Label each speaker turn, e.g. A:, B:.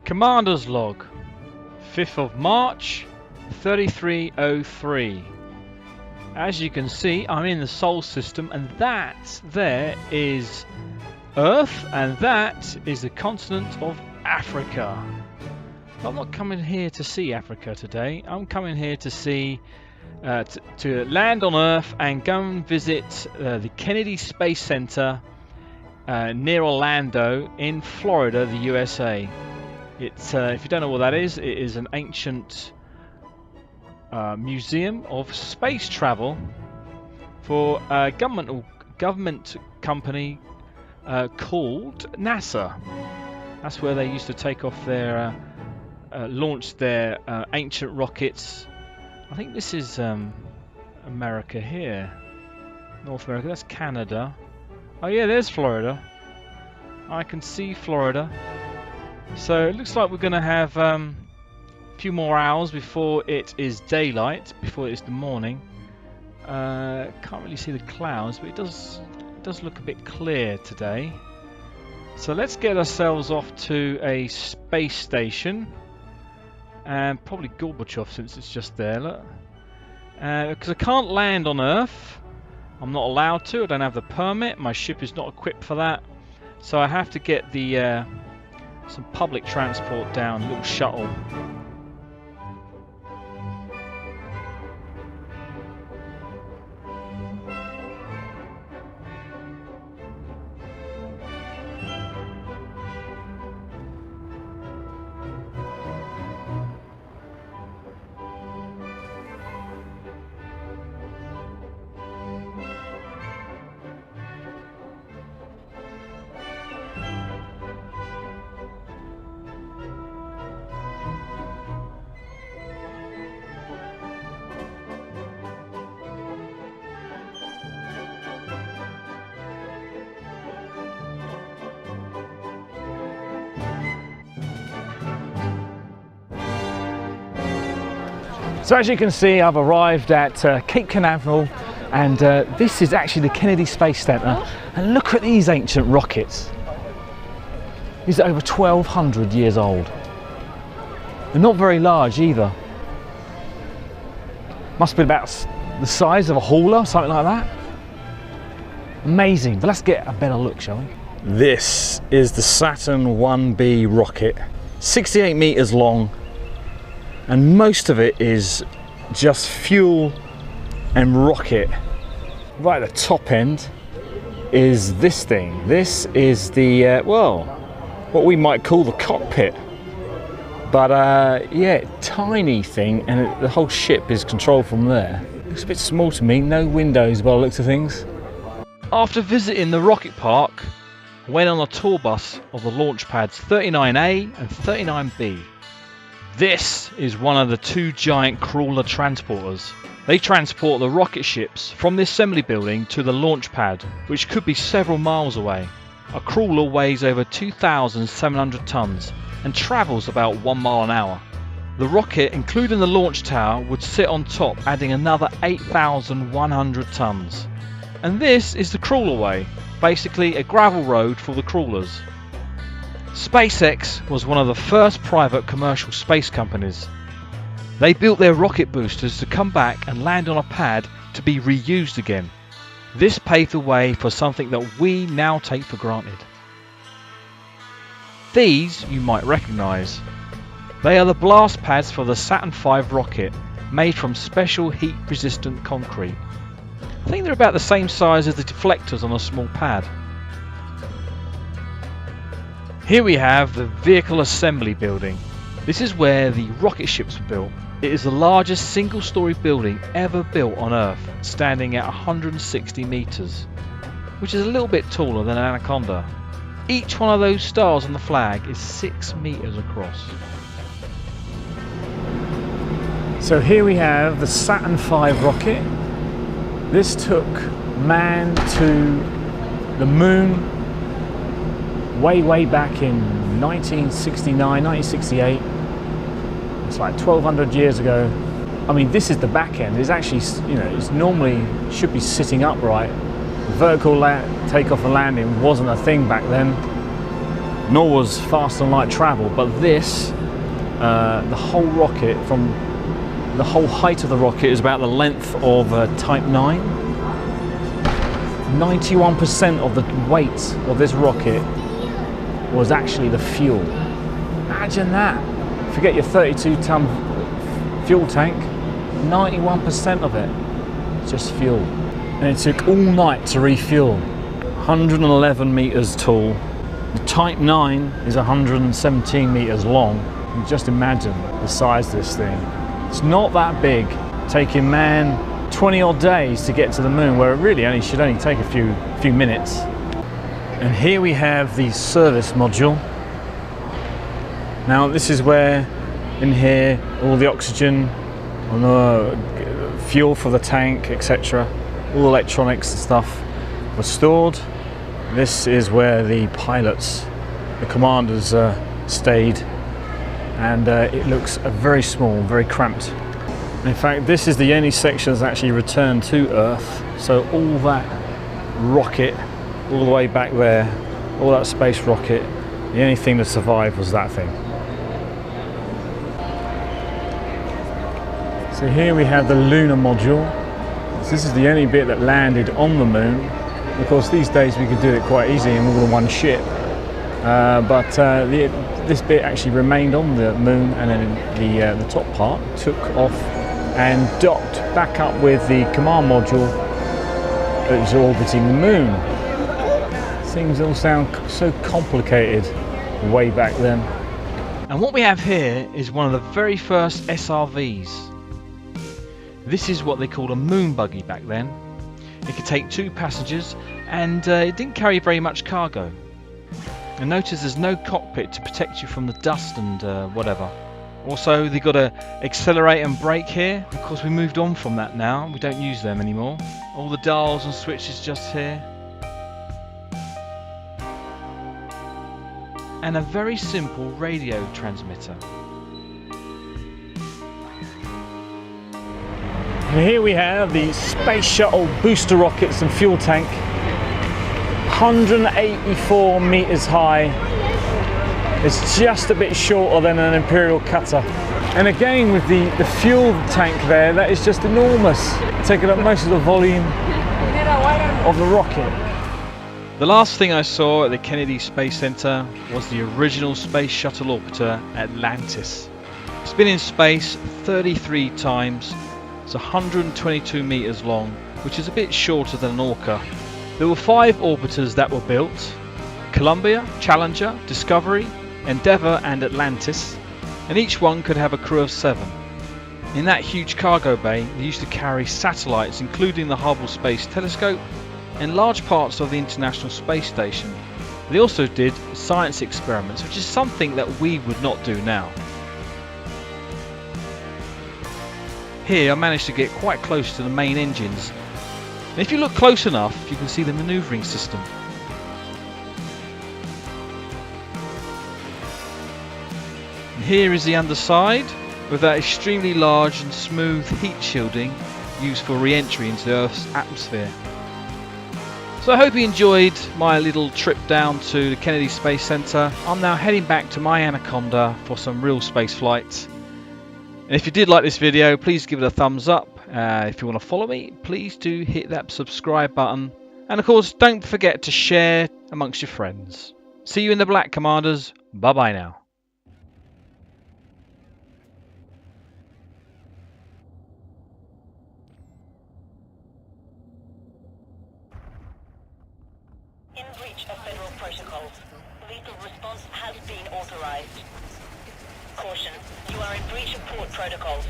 A: Commander's log, 5th of March, 3303. As you can see, I'm in the Sol system, and that there is Earth, and that is the continent of Africa. I'm not coming here to see Africa today. I'm coming here to see, to land on Earth and go and visit the Kennedy Space Center near Orlando in Florida, the USA. It's, if you don't know what that is, it is an ancient museum of space travel for a government company called NASA. That's where they used to take off their, launch their ancient rockets. I think this is America here, North America. That's Canada. Oh yeah, there's Florida. I can see Florida. So it looks like we're going to have a few more hours before it is daylight, before it's the morning. Can't really see the clouds, but it does look a bit clear today. So let's get ourselves off to a space station, and probably Gorbachev, since it's just there. Look, because I can't land on Earth. I'm not allowed to. I don't have the permit. My ship is not equipped for that. So I have to get the some public transport down, a little shuttle. So as you can see, I've arrived at Cape Canaveral, and this is actually the Kennedy Space Center. And look at these ancient rockets. These are over 1,200 years old. They're not very large either. Must be about the size of a hauler, something like that. Amazing, but let's get a better look, shall we? This is the Saturn 1B rocket, 68 meters long. And most of it is just fuel and rocket. Right at the top end is this thing. This is the, well, what we might call the cockpit. But yeah, tiny thing, and the whole ship is controlled from there. Looks a bit small to me, no windows by the looks of things. After visiting the rocket park, I went on a tour bus of the launch pads 39A and 39B. This is one of the two giant crawler transporters. They transport the rocket ships from the assembly building to the launch pad, which could be several miles away. A crawler weighs over 2,700 tons and travels about 1 mile an hour. The rocket, including the launch tower, would sit on top, adding another 8,100 tons. And this is the crawlerway, basically a gravel road for the crawlers. SpaceX was one of the first private commercial space companies. They built their rocket boosters to come back and land on a pad to be reused again. This paved the way for something that we now take for granted. These you might recognise. They are the blast pads for the Saturn V rocket, made from special heat resistant concrete. I think they're about the same size as the deflectors on a small pad. Here we have the vehicle assembly building. This is where the rocket ships were built. It is the largest single-story building ever built on Earth, standing at 160 meters, which is a little bit taller than an Anaconda. Each one of those stars on the flag is 6 meters across. So here we have the Saturn V rocket. This took man to the moon way back in 1969, 1968. It's like 1,200 years ago. I mean, this is the back end. It's actually, you know, it's normally should be sitting upright. Vertical takeoff and landing wasn't a thing back then. nor was fast and light travel, but this, the whole rocket, from the whole height of the rocket is about the length of a Type 9. 91% of the weight of this rocket was actually the fuel. Imagine that. Forget your 32-ton fuel tank, 91% of it is just fuel. And it took all night to refuel. 111 meters tall. The Type 9 is 117 meters long. You just imagine the size of this thing. It's not that big, taking man 20 odd days to get to the moon, where it really should only take a few minutes. And here we have the service module. Now this is where, in here, all the oxygen, fuel for the tank, etc., all electronics and stuff were stored. This is where the pilots, the commanders, stayed, and it looks very small, very cramped. In fact, this is the only section that's actually returned to Earth. So all that rocket, all the way back there, all that space rocket, the only thing that survived was that thing. So here we have the lunar module. This is the only bit that landed on the moon. Of course, these days we could do it quite easy and all in one ship. This bit actually remained on the moon, and then the top part took off and docked back up with the command module that was orbiting the moon. Things all sound so complicated way back then. And what we have here is one of the very first SRVs. This is what they called a moon buggy back then. It could take 2 passengers, and it didn't carry very much cargo. And notice there's no cockpit to protect you from the dust and whatever. Also, they've got to accelerate and brake here. Of course, we moved on from that now. We don't use them anymore. All the dials and switches just here. And a very simple radio transmitter. And here we have the Space Shuttle booster rockets and fuel tank. 184 meters high. It's just a bit shorter than an Imperial cutter. And again, with the fuel tank there, that is just enormous, taking up most of the volume of the rocket. The last thing I saw at the Kennedy Space Center was the original Space Shuttle orbiter, Atlantis. It's been in space 33 times. It's 122 meters long, which is a bit shorter than an Orca. There were 5 orbiters that were built: Columbia, Challenger, Discovery, Endeavour and Atlantis, and each one could have a crew of 7. In that huge cargo bay, they used to carry satellites, including the Hubble Space Telescope and large parts of the International Space Station. They also did science experiments, which is something that we would not do now. Here I managed to get quite close to the main engines, and if you look close enough you can see the manoeuvring system. And here is the underside, with that extremely large and smooth heat shielding used for re-entry into the Earth's atmosphere. So I hope you enjoyed my little trip down to the Kennedy Space Center. I'm now heading back to my Anaconda for some real space flights. And if you did like this video, please give it a thumbs up. If you want to follow me, please do hit that subscribe button. And of course, don't forget to share amongst your friends. See you in the black, Commanders. Bye bye now.
B: In breach of federal protocols, lethal response has been authorized. Caution, you are in breach of port protocols.